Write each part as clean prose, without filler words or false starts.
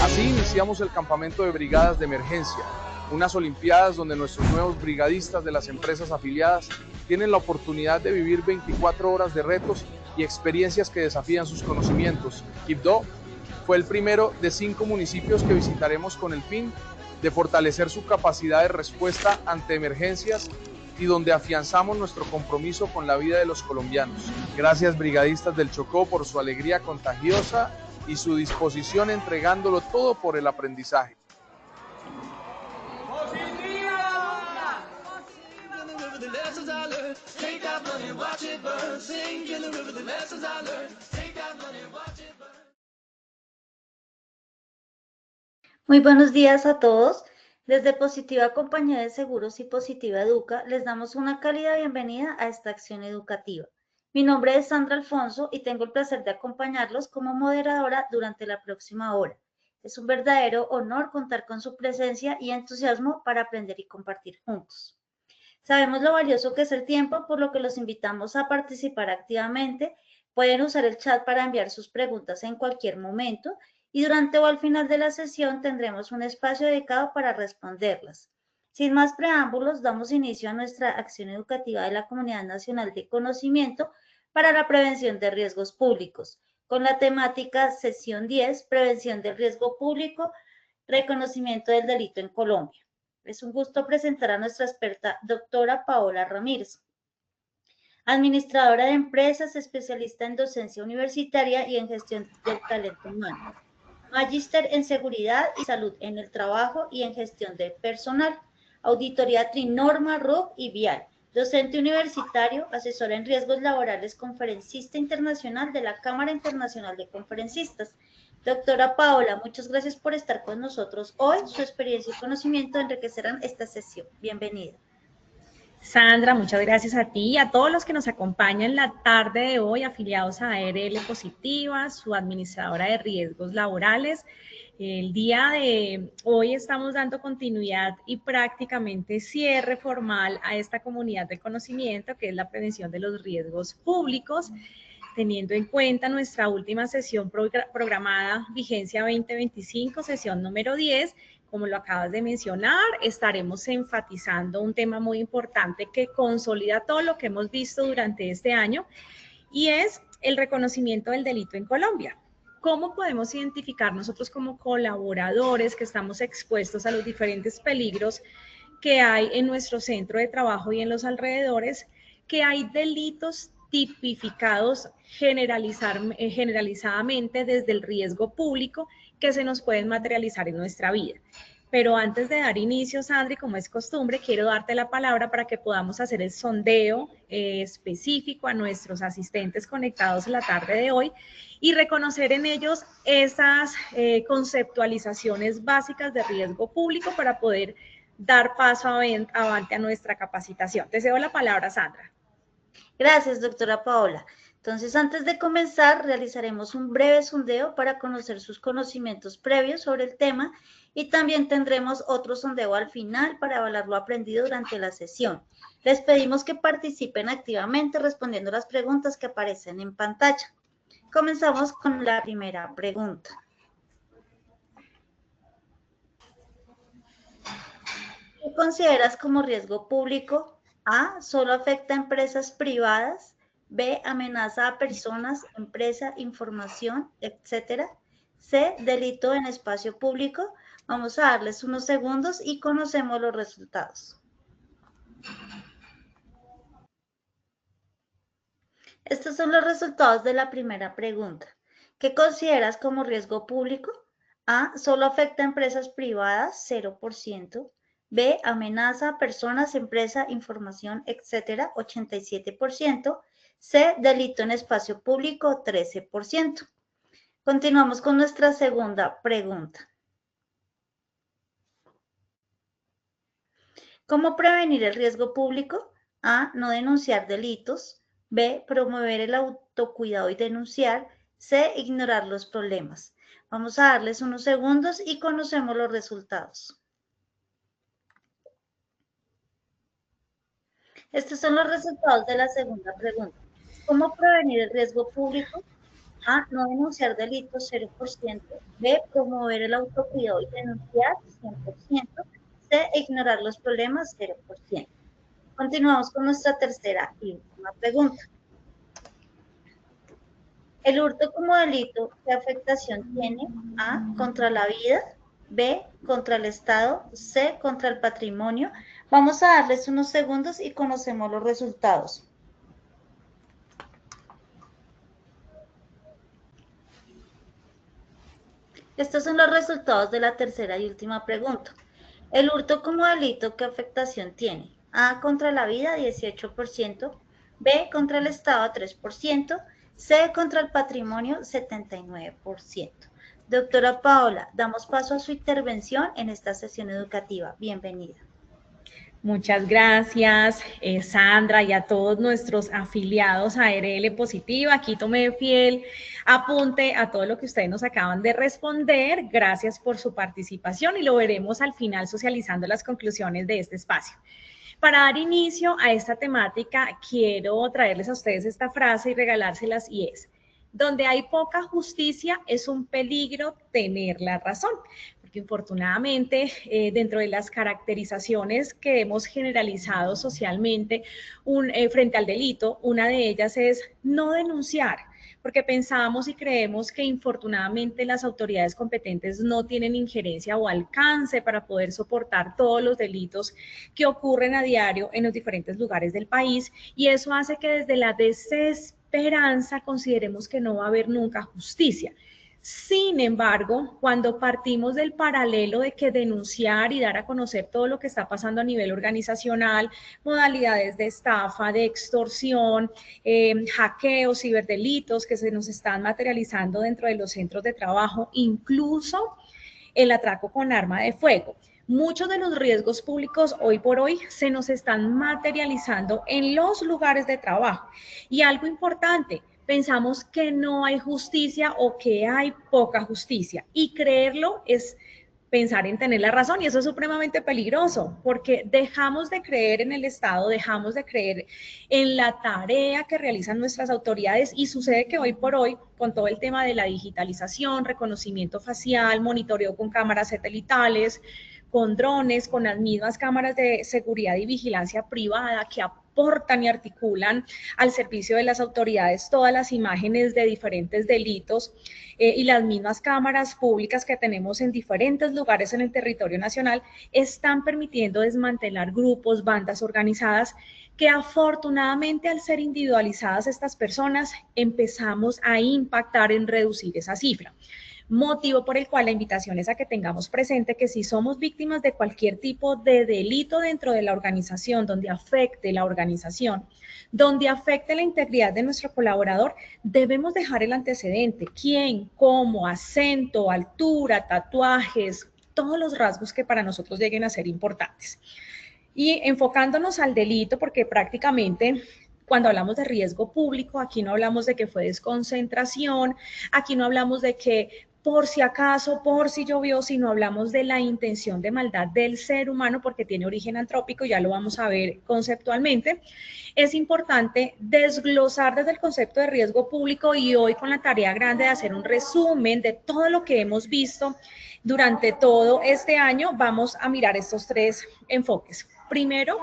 Así iniciamos el campamento de brigadas de emergencia, unas olimpiadas donde nuestros nuevos brigadistas de las empresas afiliadas tienen la oportunidad de vivir 24 horas de retos y experiencias que desafían sus conocimientos. Quibdó fue el primero de 5 municipios que visitaremos con el fin de fortalecer su capacidad de respuesta ante emergencias y donde afianzamos nuestro compromiso con la vida de los colombianos. Gracias, brigadistas del Chocó, por su alegría contagiosa y su disposición entregándolo todo por el aprendizaje. Muy buenos días a todos. Desde Positiva Compañía de Seguros y Positiva Educa les damos una cálida bienvenida a esta acción educativa. Mi nombre es Sandra Alfonso y tengo el placer de acompañarlos como moderadora durante la próxima hora. Es un verdadero honor contar con su presencia y entusiasmo para aprender y compartir juntos. Sabemos lo valioso que es el tiempo, por lo que los invitamos a participar activamente. Pueden usar el chat para enviar sus preguntas en cualquier momento y durante o al final de la sesión tendremos un espacio dedicado para responderlas. Sin más preámbulos, damos inicio a nuestra acción educativa de la Comunidad Nacional de Conocimiento para la Prevención de Riesgos Públicos, con la temática Sesión 10, Prevención del Riesgo Público, Reconocimiento del Delito en Colombia. Es un gusto presentar a nuestra experta, doctora Paola Ramírez, administradora de empresas, especialista en docencia universitaria y en gestión del talento humano, magíster en seguridad y salud en el trabajo y en gestión de personal, auditoría Trinorma, RUC y Vial, docente universitario, asesora en riesgos laborales, conferencista internacional de la Cámara Internacional de Conferencistas. Doctora Paola, muchas gracias por estar con nosotros hoy. Su experiencia y conocimiento enriquecerán esta sesión. Bienvenida. Sandra, muchas gracias a ti y a todos los que nos acompañan la tarde de hoy, afiliados a ARL Positiva, su administradora de riesgos laborales. El día de hoy estamos dando continuidad y prácticamente cierre formal a esta comunidad de conocimiento que es la prevención de los riesgos públicos, teniendo en cuenta nuestra última sesión programada, vigencia 2025, sesión número 10. Como lo acabas de mencionar, estaremos enfatizando un tema muy importante que consolida todo lo que hemos visto durante este año y es el reconocimiento del delito en Colombia. ¿Cómo podemos identificar nosotros como colaboradores que estamos expuestos a los diferentes peligros que hay en nuestro centro de trabajo y en los alrededores, que hay delitos tipificados generalizadamente desde el riesgo público que se nos pueden materializar en nuestra vida? Pero antes de dar inicio, Sandri, como es costumbre, quiero darte la palabra para que podamos hacer el sondeo específico a nuestros asistentes conectados en la tarde de hoy y reconocer en ellos esas conceptualizaciones básicas de riesgo público para poder dar paso avante a nuestra capacitación. Te cedo la palabra, Sandra. Gracias, doctora Paola. Entonces, antes de comenzar, realizaremos un breve sondeo para conocer sus conocimientos previos sobre el tema y también tendremos otro sondeo al final para evaluar lo aprendido durante la sesión. Les pedimos que participen activamente respondiendo las preguntas que aparecen en pantalla. Comenzamos con la primera pregunta. ¿Qué consideras como riesgo público? A, solo afecta a empresas privadas. B, amenaza a personas, empresa, información, etcétera. C, delito en espacio público. Vamos a darles unos segundos y conocemos los resultados. Estos son los resultados de la primera pregunta. ¿Qué consideras como riesgo público? A, solo afecta a empresas privadas, 0%. B, amenaza a personas, empresa, información, etcétera, 87%. C, delito en espacio público, 13%. Continuamos con nuestra segunda pregunta. ¿Cómo prevenir el riesgo público? A, no denunciar delitos. B, promover el autocuidado y denunciar. C, ignorar los problemas. Vamos a darles unos segundos y conocemos los resultados. Estos son los resultados de la segunda pregunta. ¿Cómo prevenir el riesgo público? A, no denunciar delitos 0%, B, promover el autocuidado y denunciar 100%, C, ignorar los problemas 0%. Continuamos con nuestra tercera y última pregunta. ¿El hurto como delito qué afectación tiene? A, contra la vida, B, contra el Estado, C, contra el patrimonio. Vamos a darles unos segundos y conocemos los resultados. Estos son los resultados de la tercera y última pregunta. ¿El hurto como delito qué afectación tiene? A, contra la vida, 18%, B, contra el Estado, 3%, C, contra el patrimonio, 79%. Doctora Paola, damos paso a su intervención en esta sesión educativa. Bienvenida. Muchas gracias, Sandra, y a todos nuestros afiliados a RL Positiva. Aquí tomé fiel apunte a todo lo que ustedes nos acaban de responder. Gracias por su participación y lo veremos al final socializando las conclusiones de este espacio. Para dar inicio a esta temática, quiero traerles a ustedes esta frase y regalárselas, y es: donde hay poca justicia es un peligro tener la razón. Porque infortunadamente, dentro de las caracterizaciones que hemos generalizado socialmente frente al delito, una de ellas es no denunciar, porque pensamos y creemos que infortunadamente las autoridades competentes no tienen injerencia o alcance para poder soportar todos los delitos que ocurren a diario en los diferentes lugares del país, y eso hace que desde la desesperanza consideremos que no va a haber nunca justicia. Sin embargo, cuando partimos del paralelo de que denunciar y dar a conocer todo lo que está pasando a nivel organizacional, modalidades de estafa, de extorsión, hackeos, ciberdelitos que se nos están materializando dentro de los centros de trabajo, incluso el atraco con arma de fuego. Muchos de los riesgos públicos hoy por hoy se nos están materializando en los lugares de trabajo. Y algo importante, pensamos que no hay justicia o que hay poca justicia, y creerlo es pensar en tener la razón, y eso es supremamente peligroso, porque dejamos de creer en el Estado, dejamos de creer en la tarea que realizan nuestras autoridades, y sucede que hoy por hoy, con todo el tema de la digitalización, reconocimiento facial, monitoreo con cámaras satelitales, con drones, con las mismas cámaras de seguridad y vigilancia privada que aportan y articulan al servicio de las autoridades todas las imágenes de diferentes delitos, y las mismas cámaras públicas que tenemos en diferentes lugares en el territorio nacional están permitiendo desmantelar grupos, bandas organizadas, que afortunadamente, al ser individualizadas estas personas, empezamos a impactar en reducir esa cifra. Motivo por el cual la invitación es a que tengamos presente que si somos víctimas de cualquier tipo de delito dentro de la organización, donde afecte la organización, donde afecte la integridad de nuestro colaborador, debemos dejar el antecedente: quién, cómo, acento, altura, tatuajes, todos los rasgos que para nosotros lleguen a ser importantes. Y enfocándonos al delito, porque prácticamente cuando hablamos de riesgo público, aquí no hablamos de que fue desconcentración, aquí no hablamos de que por si acaso, por si llovió, sino hablamos de la intención de maldad del ser humano, porque tiene origen antrópico, ya lo vamos a ver conceptualmente. Es importante desglosar desde el concepto de riesgo público, y hoy con la tarea grande de hacer un resumen de todo lo que hemos visto durante todo este año, vamos a mirar estos tres enfoques. Primero,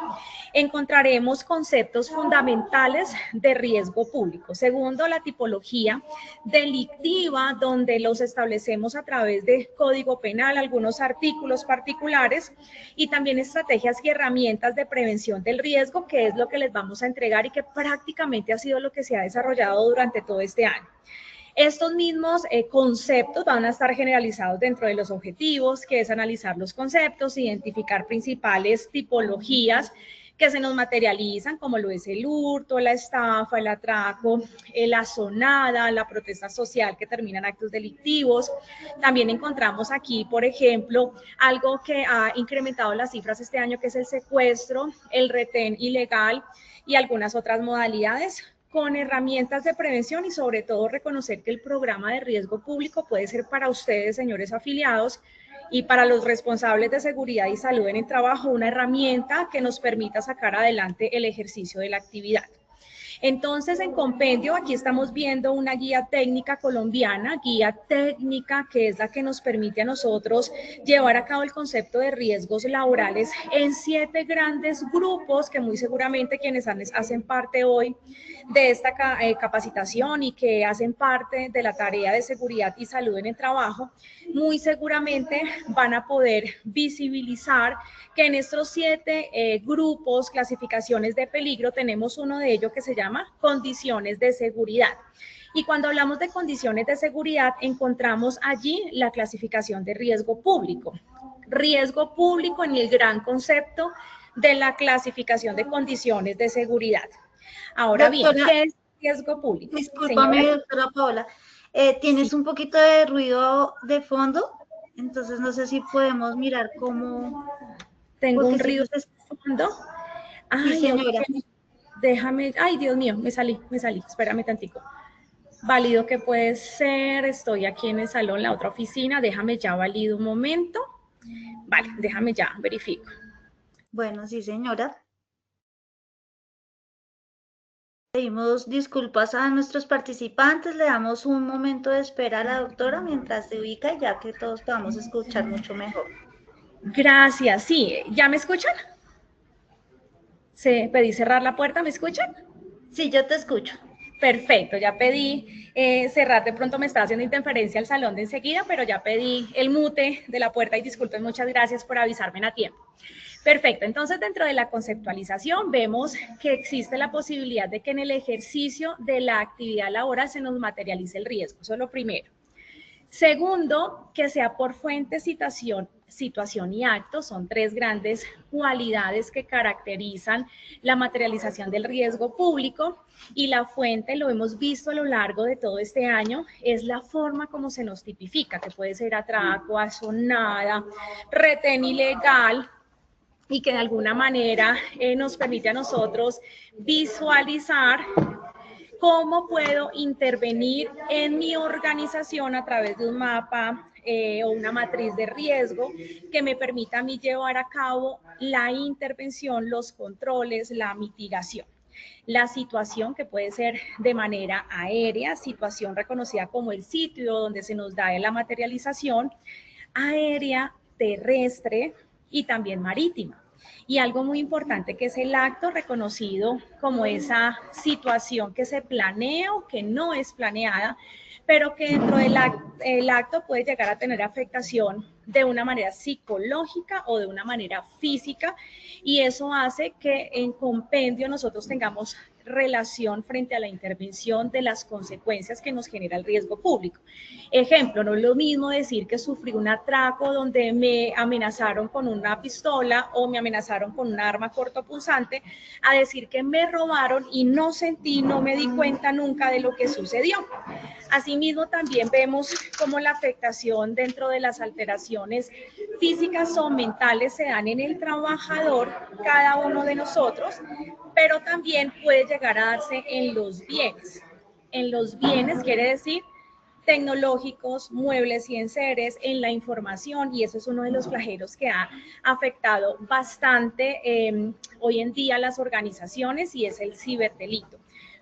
encontraremos conceptos fundamentales de riesgo público. Segundo, la tipología delictiva, donde los establecemos a través de Código Penal, algunos artículos particulares, y también estrategias y herramientas de prevención del riesgo, que es lo que les vamos a entregar y que prácticamente ha sido lo que se ha desarrollado durante todo este año. Estos mismos conceptos van a estar generalizados dentro de los objetivos, que es analizar los conceptos, identificar principales tipologías que se nos materializan, como lo es el hurto, la estafa, el atraco, la azonada, la protesta social que termina en actos delictivos. También encontramos aquí, por ejemplo, algo que ha incrementado las cifras este año, que es el secuestro, el retén ilegal y algunas otras modalidades, con herramientas de prevención, y sobre todo reconocer que el programa de riesgo público puede ser para ustedes, señores afiliados, y para los responsables de seguridad y salud en el trabajo, una herramienta que nos permita sacar adelante el ejercicio de la actividad. Entonces, en compendio, aquí estamos viendo una guía técnica colombiana, guía técnica que es la que nos permite a nosotros llevar a cabo el concepto de riesgos laborales en 7 grandes grupos que muy seguramente quienes hacen parte hoy de esta capacitación y que hacen parte de la tarea de seguridad y salud en el trabajo, muy seguramente van a poder visibilizar que en estos 7 grupos, clasificaciones de peligro, tenemos uno de ellos que se llama condiciones de seguridad. Y cuando hablamos de condiciones de seguridad, encontramos allí la clasificación de riesgo público. Riesgo público en el gran concepto de la clasificación de condiciones de seguridad. Ahora bien, ¿qué es riesgo público? Discúlpame, doctora Paola, tienes un poquito de ruido de fondo, entonces no sé si podemos mirar cómo... Tengo un ruido de fondo. Ay, sí, señora. Okay. Déjame, ay, Dios mío, me salí, espérame tantico. Válido que puede ser, estoy aquí en el salón, la otra oficina, déjame ya valido un momento. Vale, déjame ya, verifico. Bueno, sí, señora. Pedimos disculpas a nuestros participantes, le damos un momento de espera a la doctora mientras se ubica, ya que todos podamos escuchar mucho mejor. Gracias, sí, ¿ya me escuchan? Pedí cerrar la puerta, ¿me escuchan? Sí, yo te escucho. Perfecto, ya pedí cerrar, de pronto me está haciendo interferencia el salón de enseguida, pero ya pedí el mute de la puerta y disculpen, muchas gracias por avisarme a tiempo. Perfecto, entonces dentro de la conceptualización vemos que existe la posibilidad de que en el ejercicio de la actividad laboral se nos materialice el riesgo, eso es lo primero. Segundo, que sea por fuente, situación y acto, son 3 grandes cualidades que caracterizan la materialización del riesgo público, y la fuente, lo hemos visto a lo largo de todo este año, es la forma como se nos tipifica, que puede ser atraco, asonada, retén ilegal, y que de alguna manera nos permite a nosotros visualizar cómo puedo intervenir en mi organización a través de un mapa o una matriz de riesgo que me permita a mí llevar a cabo la intervención, los controles, la mitigación. La situación, que puede ser de manera aérea, situación reconocida como el sitio donde se nos da la materialización, aérea, terrestre y también marítima. Y algo muy importante, que es el acto, reconocido como esa situación que se planea o que no es planeada, pero que dentro del acto puede llegar a tener afectación de una manera psicológica o de una manera física, y eso hace que en compendio nosotros tengamos relación frente a la intervención de las consecuencias que nos genera el riesgo público. Ejemplo, no es lo mismo decir que sufrí un atraco donde me amenazaron con una pistola o me amenazaron con un arma cortopunzante, a decir que me robaron y no sentí, no me di cuenta nunca de lo que sucedió. Asimismo, también vemos cómo la afectación dentro de las alteraciones físicas o mentales se dan en el trabajador, cada uno de nosotros, pero también puede llegar a darse en los bienes. En los bienes quiere decir tecnológicos, muebles y enseres, en la información, y eso es uno de los flagelos que ha afectado bastante hoy en día las organizaciones, y es el ciberdelito.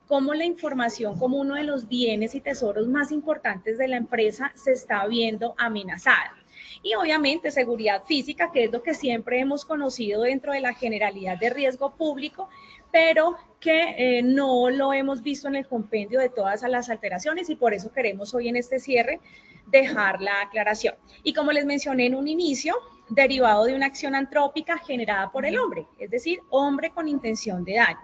Cómo la información, como uno de los bienes y tesoros más importantes de la empresa, se está viendo amenazada. Y obviamente seguridad física, que es lo que siempre hemos conocido dentro de la generalidad de riesgo público, pero que no lo hemos visto en el compendio de todas las alteraciones, y por eso queremos hoy en este cierre dejar la aclaración. Y como les mencioné en un inicio, derivado de una acción antrópica generada por el hombre, es decir, hombre con intención de daño.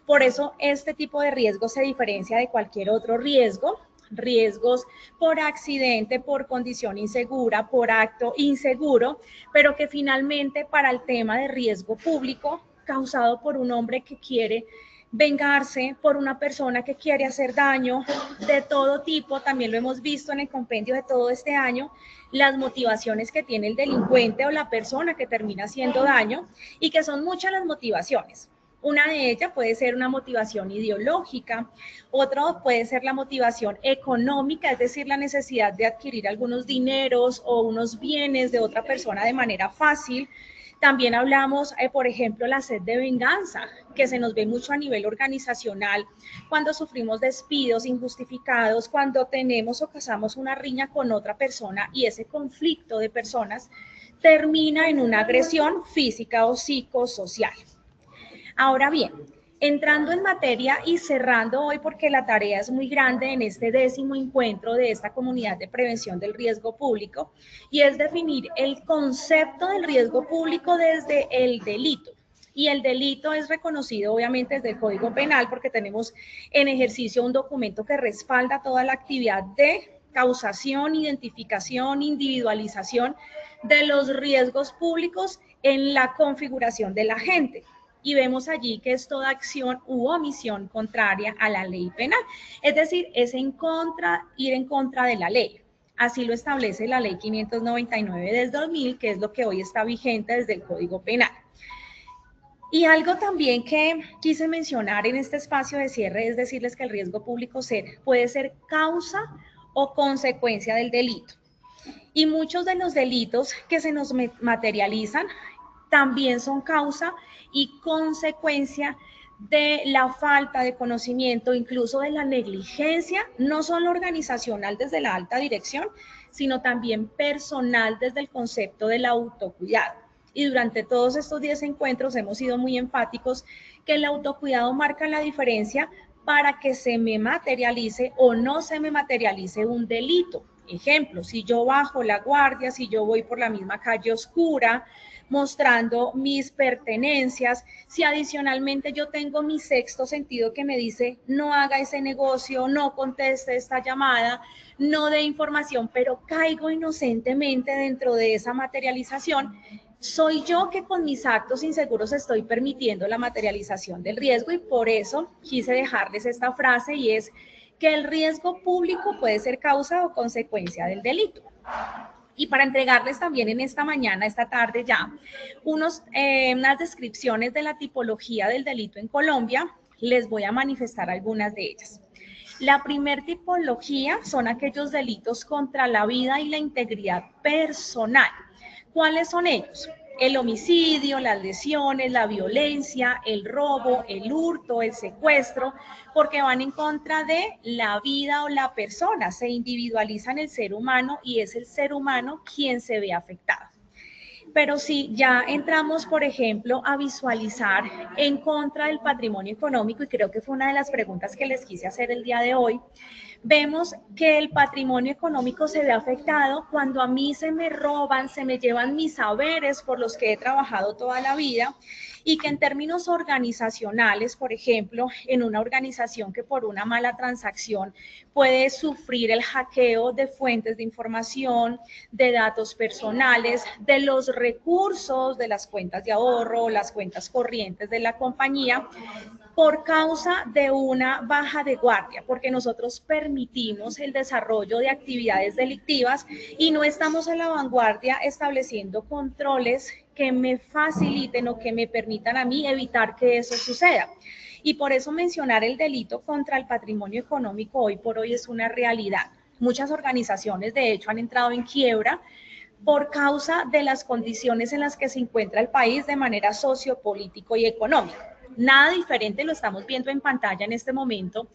Por eso este tipo de riesgo se diferencia de cualquier otro riesgo, riesgos por accidente, por condición insegura, por acto inseguro, pero que finalmente para el tema de riesgo público, causado por un hombre que quiere vengarse, por una persona que quiere hacer daño de todo tipo, también lo hemos visto en el compendio de todo este año, las motivaciones que tiene el delincuente o la persona que termina haciendo daño, y que son muchas las motivaciones. Una de ellas puede ser una motivación ideológica, otro puede ser la motivación económica, es decir, la necesidad de adquirir algunos dineros o unos bienes de otra persona de manera fácil. También hablamos, por ejemplo, la sed de venganza, que se nos ve mucho a nivel organizacional, cuando sufrimos despidos injustificados, cuando tenemos o causamos una riña con otra persona y ese conflicto de personas termina en una agresión física o psicosocial. Ahora bien, entrando en materia y cerrando hoy porque la tarea es muy grande en este 10º encuentro de esta comunidad de prevención del riesgo público, y es definir el concepto del riesgo público desde el delito. Y el delito es reconocido obviamente desde el Código Penal porque tenemos en ejercicio un documento que respalda toda la actividad de causación, identificación, individualización de los riesgos públicos en la configuración del agente. Y vemos allí que es toda acción u omisión contraria a la ley penal. Es decir, es ir en contra de la ley. Así lo establece la ley 599 del 2000, que es lo que hoy está vigente desde el Código Penal. Y algo también que quise mencionar en este espacio de cierre es decirles que el riesgo público puede ser causa o consecuencia del delito. Y muchos de los delitos que se nos materializan también son causa y consecuencia de la falta de conocimiento, incluso de la negligencia, no solo organizacional desde la alta dirección, sino también personal desde el concepto del autocuidado. Y durante todos estos 10 encuentros hemos sido muy enfáticos que el autocuidado marca la diferencia para que se me materialice o no se me materialice un delito. Ejemplo, si yo bajo la guardia, si yo voy por la misma calle oscura, mostrando mis pertenencias, si adicionalmente yo tengo mi sexto sentido que me dice no haga ese negocio, no conteste esta llamada, no dé información, pero caigo inocentemente dentro de esa materialización, soy yo que con mis actos inseguros estoy permitiendo la materialización del riesgo, y por eso quise dejarles esta frase, y es que el riesgo público puede ser causa o consecuencia del delito. Y para entregarles también en esta mañana, esta tarde ya, unas descripciones de la tipología del delito en Colombia, les voy a manifestar algunas de ellas. La primer tipología son aquellos delitos contra la vida y la integridad personal. ¿Cuáles son ellos? El homicidio, las lesiones, la violencia, el robo, el hurto, el secuestro, porque van en contra de la vida o la persona, se individualizan el ser humano y es el ser humano quien se ve afectado. Pero si ya entramos, por ejemplo, a visualizar en contra del patrimonio económico, y creo que fue una de las preguntas que les quise hacer el día de hoy, vemos que el patrimonio económico se ve afectado cuando a mí se me roban, se me llevan mis saberes por los que he trabajado toda la vida, y que en términos organizacionales, por ejemplo, en una organización que por una mala transacción puede sufrir el hackeo de fuentes de información, de datos personales, de los recursos de las cuentas de ahorro, las cuentas corrientes de la compañía, por causa de una baja de guardia, porque nosotros permitimos el desarrollo de actividades delictivas y no estamos a la vanguardia estableciendo controles que me faciliten o que me permitan a mí evitar que eso suceda. Y por eso mencionar el delito contra el patrimonio económico hoy por hoy es una realidad. Muchas organizaciones, de hecho, han entrado en quiebra por causa de las condiciones en las que se encuentra el país de manera sociopolítico y económica. Nada diferente lo estamos viendo en pantalla en este momento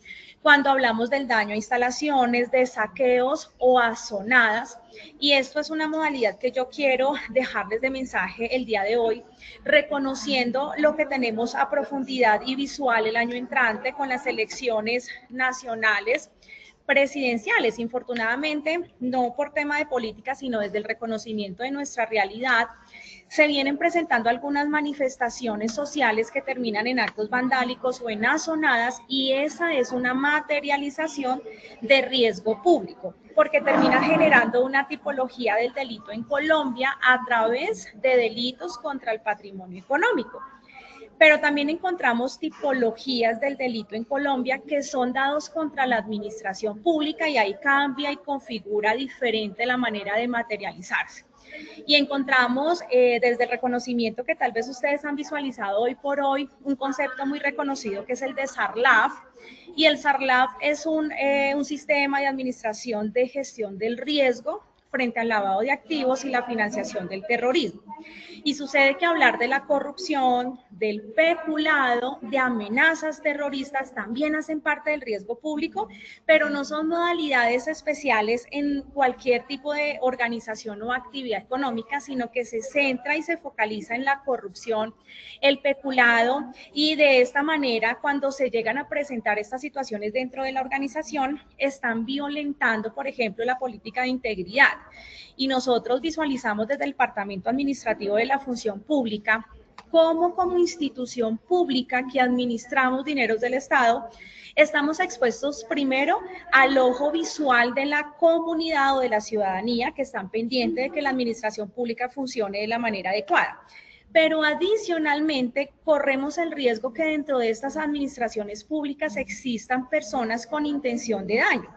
cuando hablamos del daño a instalaciones, de saqueos o azonadas. Y esto es una modalidad que yo quiero dejarles de mensaje el día de hoy, reconociendo lo que tenemos a profundidad y visual el año entrante con las elecciones nacionales presidenciales. Infortunadamente, no por tema de política, sino desde el reconocimiento de nuestra realidad, se vienen presentando algunas manifestaciones sociales que terminan en actos vandálicos o en azonadas, y esa es una materialización de riesgo público, porque termina generando una tipología del delito en Colombia a través de delitos contra el patrimonio económico. Pero también encontramos tipologías del delito en Colombia que son dados contra la administración pública, y ahí cambia y configura diferente la manera de materializarse. Y encontramos desde el reconocimiento que tal vez ustedes han visualizado hoy por hoy, un concepto muy reconocido que es el de SARLAF, y el SARLAF es un sistema de administración de gestión del riesgo frente al lavado de activos y la financiación del terrorismo. Y sucede que hablar de la corrupción, del peculado, de amenazas terroristas también hacen parte del riesgo público, pero no son modalidades especiales en cualquier tipo de organización o actividad económica, sino que se centra y se focaliza en la corrupción, el peculado, y de esta manera, cuando se llegan a presentar estas situaciones dentro de la organización, están violentando, por ejemplo, la política de integridad. Y nosotros visualizamos desde el Departamento Administrativo de la Función Pública cómo como institución pública que administramos dineros del Estado, estamos expuestos primero al ojo visual de la comunidad o de la ciudadanía que están pendientes de que la administración pública funcione de la manera adecuada. Pero adicionalmente corremos el riesgo que dentro de estas administraciones públicas existan personas con intención de daño.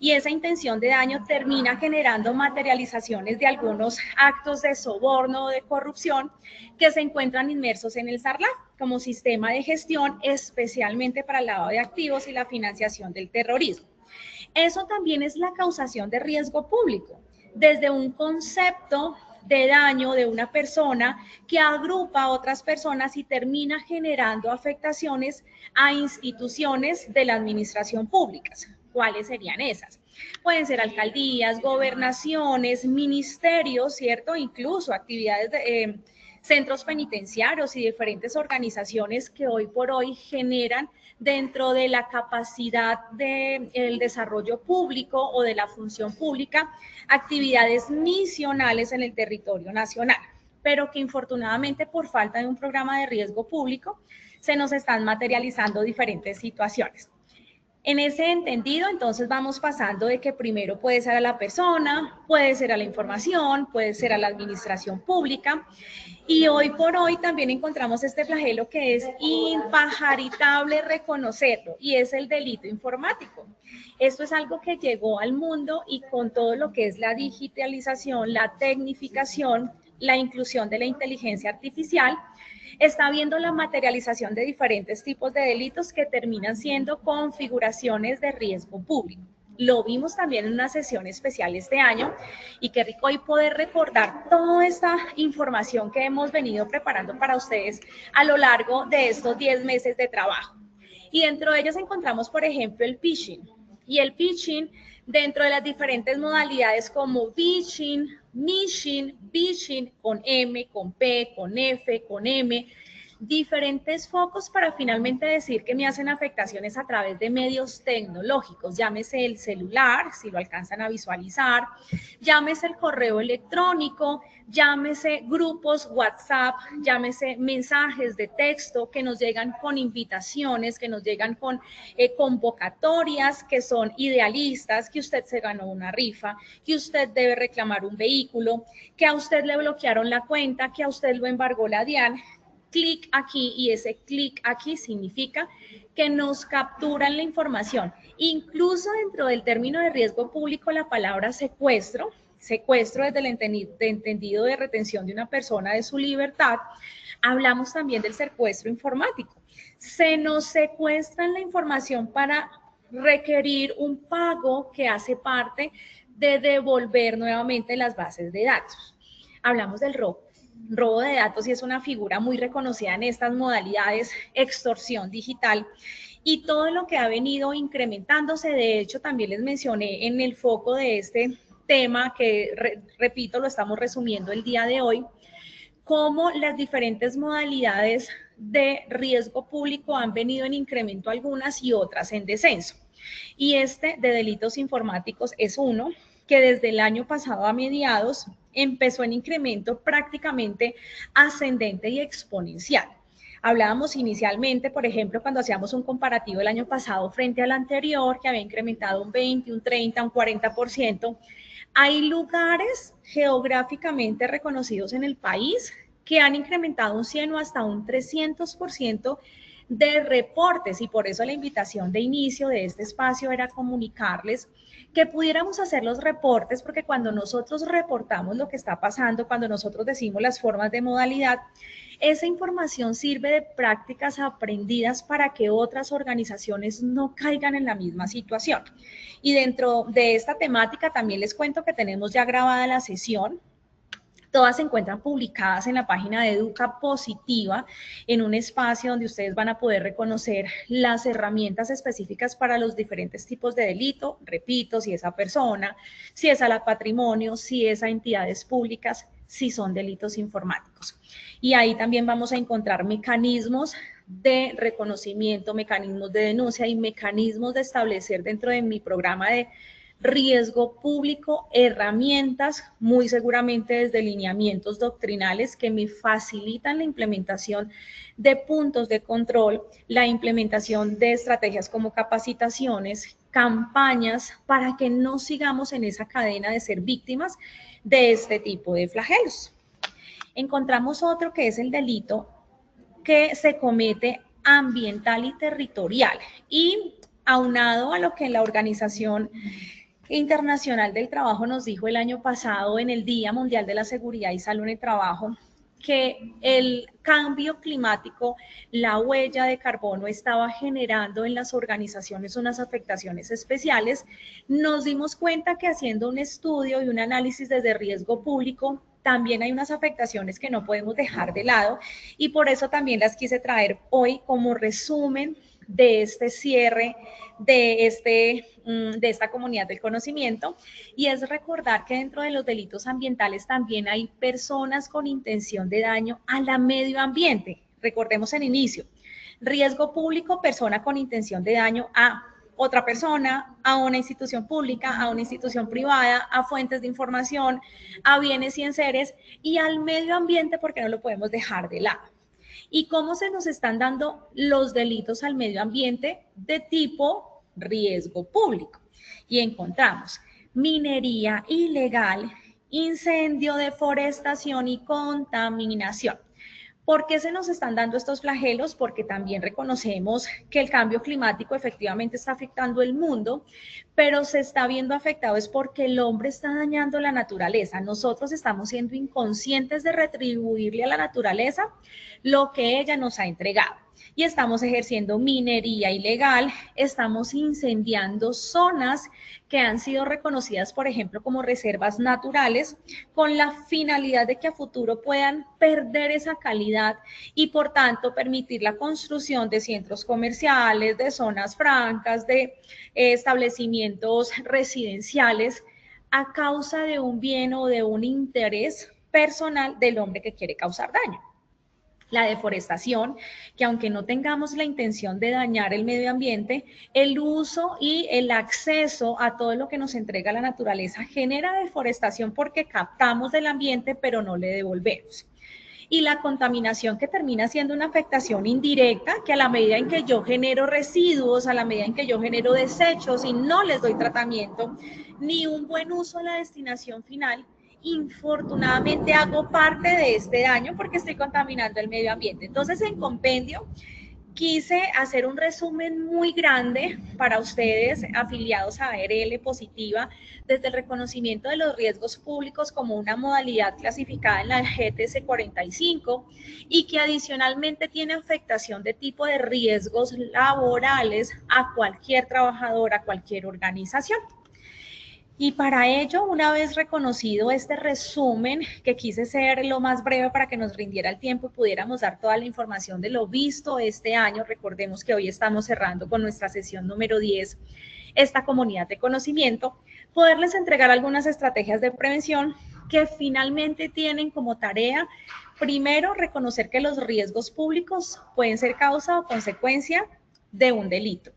Y esa intención de daño termina generando materializaciones de algunos actos de soborno o de corrupción que se encuentran inmersos en el SARLAF como sistema de gestión, especialmente para el lavado de activos y la financiación del terrorismo. Eso también es la causación de riesgo público, desde un concepto de daño de una persona que agrupa a otras personas y termina generando afectaciones a instituciones de la administración pública. ¿Cuáles serían esas? Pueden ser alcaldías, gobernaciones, ministerios, ¿cierto? Incluso actividades de centros penitenciarios y diferentes organizaciones que hoy por hoy generan dentro de la capacidad del desarrollo público o de la función pública actividades misionales en el territorio nacional, pero que infortunadamente por falta de un programa de riesgo público se nos están materializando diferentes situaciones. En ese entendido, entonces vamos pasando de que primero puede ser a la persona, puede ser a la información, puede ser a la administración pública, y hoy por hoy también encontramos este flagelo que es impajaritable reconocerlo, y es el delito informático. Esto es algo que llegó al mundo y con todo lo que es la digitalización, la tecnificación, la inclusión de la inteligencia artificial, está viendo la materialización de diferentes tipos de delitos que terminan siendo configuraciones de riesgo público. Lo vimos también en una sesión especial este año y qué rico hoy poder recordar toda esta información que hemos venido preparando para ustedes a lo largo de estos 10 meses de trabajo. Y dentro de ellos encontramos, por ejemplo, el phishing. Y el phishing dentro de las diferentes modalidades como phishing, mishing, con M, con P, con F, con M, diferentes focos para finalmente decir que me hacen afectaciones a través de medios tecnológicos, llámese el celular, si lo alcanzan a visualizar, llámese el correo electrónico, llámese grupos WhatsApp, llámese mensajes de texto que nos llegan con invitaciones, que nos llegan con convocatorias que son idealistas, que usted se ganó una rifa, que usted debe reclamar un vehículo, que a usted le bloquearon la cuenta, que a usted lo embargó la DIAN. Clic aquí, y ese clic aquí significa que nos capturan la información. Incluso dentro del término de riesgo público, la palabra secuestro desde el entendido de retención de una persona de su libertad, hablamos también del secuestro informático. Se nos secuestran la información para requerir un pago que hace parte de devolver nuevamente las bases de datos. Hablamos del robo de datos y es una figura muy reconocida en estas modalidades, extorsión digital y todo lo que ha venido incrementándose. De hecho, también les mencioné en el foco de este tema que, repito, lo estamos resumiendo el día de hoy, cómo las diferentes modalidades de riesgo público han venido en incremento algunas y otras en descenso. Y este de delitos informáticos es uno que desde el año pasado a mediados empezó en incremento prácticamente ascendente y exponencial. Hablábamos inicialmente, por ejemplo, cuando hacíamos un comparativo el año pasado frente al anterior, que había incrementado un 20, un 30, un 40%. Hay lugares geográficamente reconocidos en el país que han incrementado un 100 o hasta un 300% de reportes, y por eso la invitación de inicio de este espacio era comunicarles que pudiéramos hacer los reportes, porque cuando nosotros reportamos lo que está pasando, cuando nosotros decimos las formas de modalidad, esa información sirve de prácticas aprendidas para que otras organizaciones no caigan en la misma situación. Y dentro de esta temática también les cuento que tenemos ya grabada la sesión. Todas se encuentran publicadas en la página de Educa Positiva, en un espacio donde ustedes van a poder reconocer las herramientas específicas para los diferentes tipos de delito. Repito, si es a persona, si es a la patrimonio, si es a entidades públicas, si son delitos informáticos. Y ahí también vamos a encontrar mecanismos de reconocimiento, mecanismos de denuncia y mecanismos de establecer dentro de mi programa de riesgo público, herramientas, muy seguramente desde lineamientos doctrinales que me facilitan la implementación de puntos de control, la implementación de estrategias como capacitaciones, campañas, para que no sigamos en esa cadena de ser víctimas de este tipo de flagelos. Encontramos otro que es el delito que se comete ambiental y territorial, y aunado a lo que la Organización Internacional del Trabajo nos dijo el año pasado en el Día Mundial de la Seguridad y Salud en el Trabajo, que el cambio climático, la huella de carbono estaba generando en las organizaciones unas afectaciones especiales, nos dimos cuenta que haciendo un estudio y un análisis desde riesgo público, también hay unas afectaciones que no podemos dejar de lado, y por eso también las quise traer hoy como resumen de este cierre de esta comunidad del conocimiento, y es recordar que dentro de los delitos ambientales también hay personas con intención de daño a la medio ambiente. Recordemos el inicio: riesgo público, persona con intención de daño a otra persona, a una institución pública, a una institución privada, a fuentes de información, a bienes y enseres, y al medio ambiente, porque no lo podemos dejar de lado. ¿Y cómo se nos están dando los delitos al medio ambiente de tipo riesgo público? Y encontramos minería ilegal, incendio, deforestación y contaminación. ¿Por qué se nos están dando estos flagelos? Porque también reconocemos que el cambio climático efectivamente está afectando el mundo, pero se está viendo afectado es porque el hombre está dañando la naturaleza. Nosotros estamos siendo inconscientes de retribuirle a la naturaleza lo que ella nos ha entregado. Y estamos ejerciendo minería ilegal, estamos incendiando zonas que han sido reconocidas, por ejemplo, como reservas naturales, con la finalidad de que a futuro puedan perder esa calidad y, por tanto, permitir la construcción de centros comerciales, de zonas francas, de establecimientos residenciales, a causa de un bien o de un interés personal del hombre que quiere causar daño. La deforestación, que aunque no tengamos la intención de dañar el medio ambiente, el uso y el acceso a todo lo que nos entrega la naturaleza genera deforestación porque captamos del ambiente pero no le devolvemos. Y la contaminación, que termina siendo una afectación indirecta, que a la medida en que yo genero residuos, a la medida en que yo genero desechos y no les doy tratamiento ni un buen uso a la destinación final, infortunadamente hago parte de este daño porque estoy contaminando el medio ambiente. Entonces, en compendio, quise hacer un resumen muy grande para ustedes afiliados a ARL Positiva, desde el reconocimiento de los riesgos públicos como una modalidad clasificada en la GTS 45 y que adicionalmente tiene afectación de tipo de riesgos laborales a cualquier trabajador, a cualquier organización. Y para ello, una vez reconocido este resumen, que quise ser lo más breve para que nos rindiera el tiempo y pudiéramos dar toda la información de lo visto este año, recordemos que hoy estamos cerrando con nuestra sesión número 10, esta comunidad de conocimiento, poderles entregar algunas estrategias de prevención que finalmente tienen como tarea, primero, reconocer que los riesgos públicos pueden ser causa o consecuencia de un delito.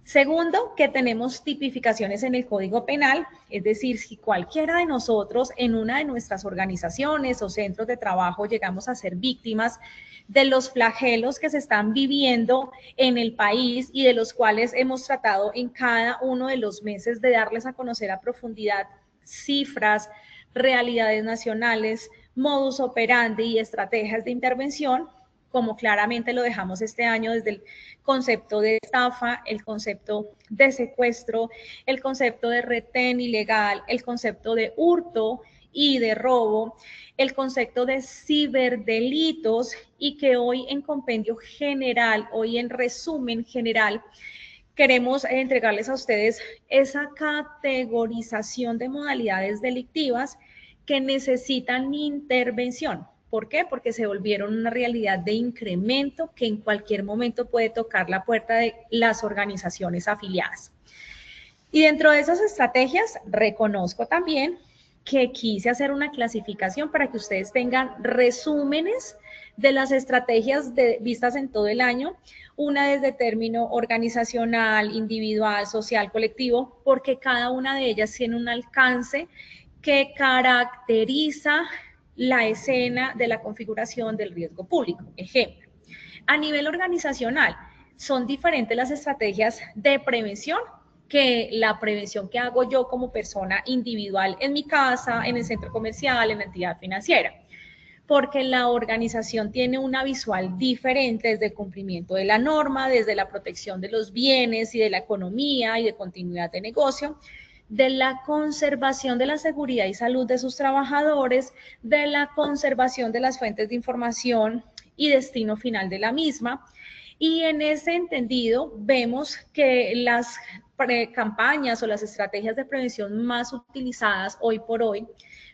Segundo, que tenemos tipificaciones en el Código Penal, es decir, si cualquiera de nosotros en una de nuestras organizaciones o centros de trabajo llegamos a ser víctimas de los flagelos que se están viviendo en el país y de los cuales hemos tratado en cada uno de los meses de darles a conocer a profundidad cifras, realidades nacionales, modus operandi y estrategias de intervención, como claramente lo dejamos este año desde el concepto de estafa, el concepto de secuestro, el concepto de retén ilegal, el concepto de hurto y de robo, el concepto de ciberdelitos, y que hoy en compendio general, hoy en resumen general, queremos entregarles a ustedes esa categorización de modalidades delictivas que necesitan intervención. ¿Por qué? Porque se volvieron una realidad de incremento que en cualquier momento puede tocar la puerta de las organizaciones afiliadas. Y dentro de esas estrategias, reconozco también que quise hacer una clasificación para que ustedes tengan resúmenes de las estrategias vistas en todo el año, una desde término organizacional, individual, social, colectivo, porque cada una de ellas tiene un alcance que caracteriza la escena de la configuración del riesgo público. Ejemplo, a nivel organizacional, son diferentes las estrategias de prevención que la prevención que hago yo como persona individual en mi casa, en el centro comercial, en la entidad financiera, porque la organización tiene una visual diferente desde el cumplimiento de la norma, desde la protección de los bienes y de la economía y de continuidad de negocio, de la conservación de la seguridad y salud de sus trabajadores, de la conservación de las fuentes de información y destino final de la misma. Y en ese entendido vemos que las campañas o las estrategias de prevención más utilizadas hoy por hoy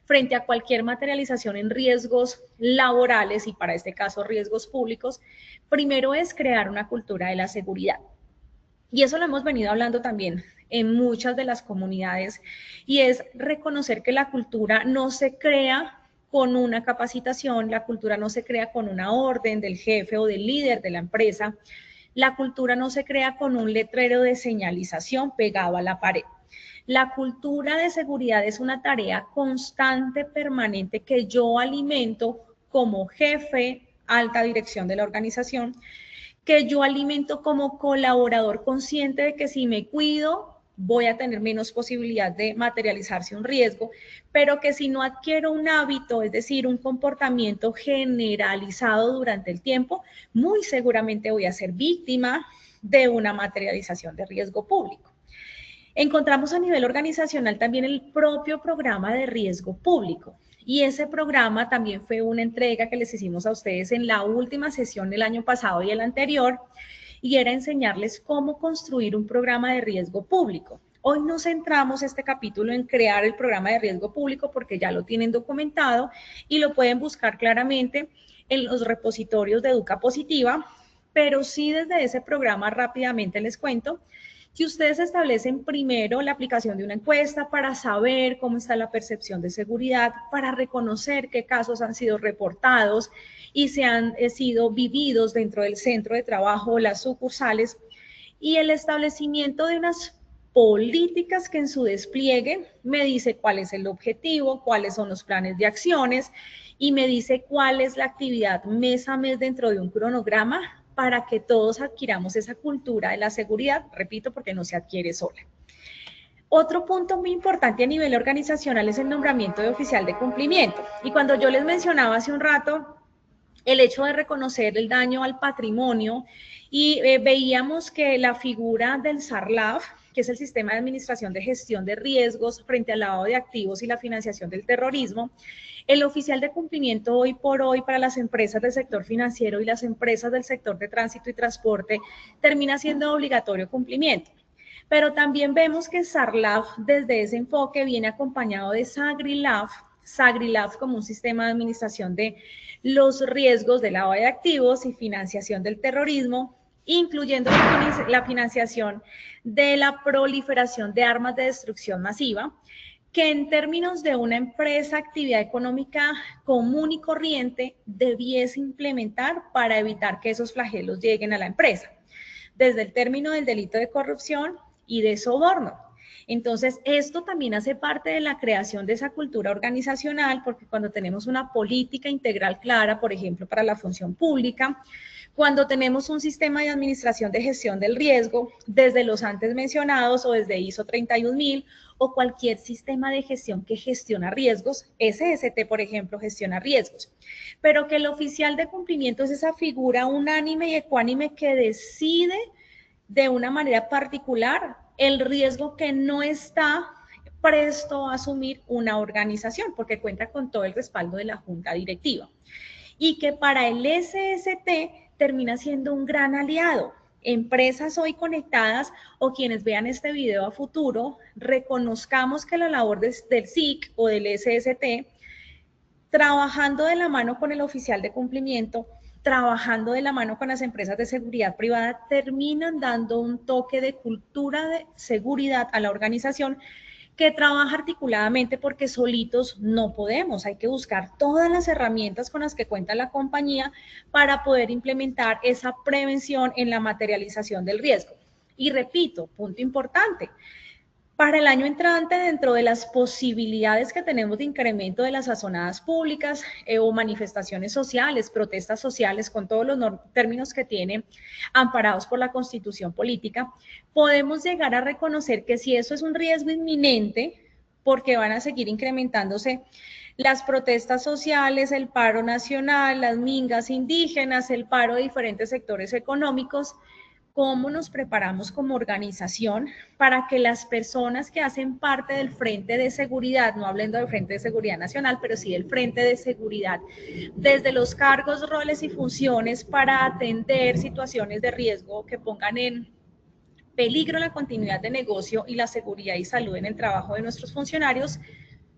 frente a cualquier materialización en riesgos laborales y para este caso riesgos públicos, primero es crear una cultura de la seguridad. Y eso lo hemos venido hablando también en muchas de las comunidades, y es reconocer que la cultura no se crea con una capacitación, la cultura no se crea con una orden del jefe o del líder de la empresa, la cultura no se crea con un letrero de señalización pegado a la pared. La cultura de seguridad es una tarea constante, permanente, que yo alimento como jefe, alta dirección de la organización, que yo alimento como colaborador consciente de que si me cuido, voy a tener menos posibilidad de materializarse un riesgo, pero que si no adquiero un hábito, es decir, un comportamiento generalizado durante el tiempo, muy seguramente voy a ser víctima de una materialización de riesgo público. Encontramos a nivel organizacional también el propio programa de riesgo público. Y ese programa también fue una entrega que les hicimos a ustedes en la última sesión del año pasado y el anterior, y era enseñarles cómo construir un programa de riesgo público. Hoy nos centramos este capítulo en crear el programa de riesgo público porque ya lo tienen documentado y lo pueden buscar claramente en los repositorios de Educa Positiva, pero sí desde ese programa rápidamente les cuento que ustedes establecen primero la aplicación de una encuesta para saber cómo está la percepción de seguridad, para reconocer qué casos han sido reportados y se han sido vividos dentro del centro de trabajo o las sucursales, y el establecimiento de unas políticas que en su despliegue me dice cuál es el objetivo, cuáles son los planes de acciones y me dice cuál es la actividad mes a mes dentro de un cronograma para que todos adquiramos esa cultura de la seguridad, repito, porque no se adquiere sola. Otro punto muy importante a nivel organizacional es el nombramiento de oficial de cumplimiento. Y cuando yo les mencionaba hace un rato el hecho de reconocer el daño al patrimonio y veíamos que la figura del SARLAF, que es el Sistema de Administración de Gestión de Riesgos frente al lavado de activos y la financiación del terrorismo, el oficial de cumplimiento hoy por hoy para las empresas del sector financiero y las empresas del sector de tránsito y transporte termina siendo obligatorio cumplimiento. Pero también vemos que SARLAF desde ese enfoque viene acompañado de SAGRILAF como un sistema de administración de los riesgos de lavado de activos y financiación del terrorismo, incluyendo la financiación de la proliferación de armas de destrucción masiva, que en términos de una empresa, actividad económica común y corriente, debiese implementar para evitar que esos flagelos lleguen a la empresa, desde el término del delito de corrupción y de soborno. Entonces, esto también hace parte de la creación de esa cultura organizacional, porque cuando tenemos una política integral clara, por ejemplo, para la función pública, cuando tenemos un sistema de administración de gestión del riesgo, desde los antes mencionados o desde ISO 31000 o cualquier sistema de gestión que gestiona riesgos, SST, por ejemplo, gestiona riesgos, pero que el oficial de cumplimiento es esa figura unánime y ecuánime que decide de una manera particular el riesgo que no está presto a asumir una organización porque cuenta con todo el respaldo de la junta directiva. Y que para el SST termina siendo un gran aliado. Empresas hoy conectadas o quienes vean este video a futuro, reconozcamos que la labor del SIC o del SST, trabajando de la mano con el oficial de cumplimiento, trabajando de la mano con las empresas de seguridad privada, terminan dando un toque de cultura de seguridad a la organización que trabaja articuladamente porque solitos no podemos. Hay que buscar todas las herramientas con las que cuenta la compañía para poder implementar esa prevención en la materialización del riesgo. Y repito, punto importante, para el año entrante, dentro de las posibilidades que tenemos de incremento de las sazonadas públicas o manifestaciones sociales, protestas sociales, con todos los términos que tienen amparados por la Constitución política, podemos llegar a reconocer que si eso es un riesgo inminente, porque van a seguir incrementándose las protestas sociales, el paro nacional, las mingas indígenas, el paro de diferentes sectores económicos, ¿cómo nos preparamos como organización para que las personas que hacen parte del Frente de Seguridad, no hablando del Frente de Seguridad Nacional, pero sí del Frente de Seguridad, desde los cargos, roles y funciones para atender situaciones de riesgo que pongan en peligro la continuidad de negocio y la seguridad y salud en el trabajo de nuestros funcionarios,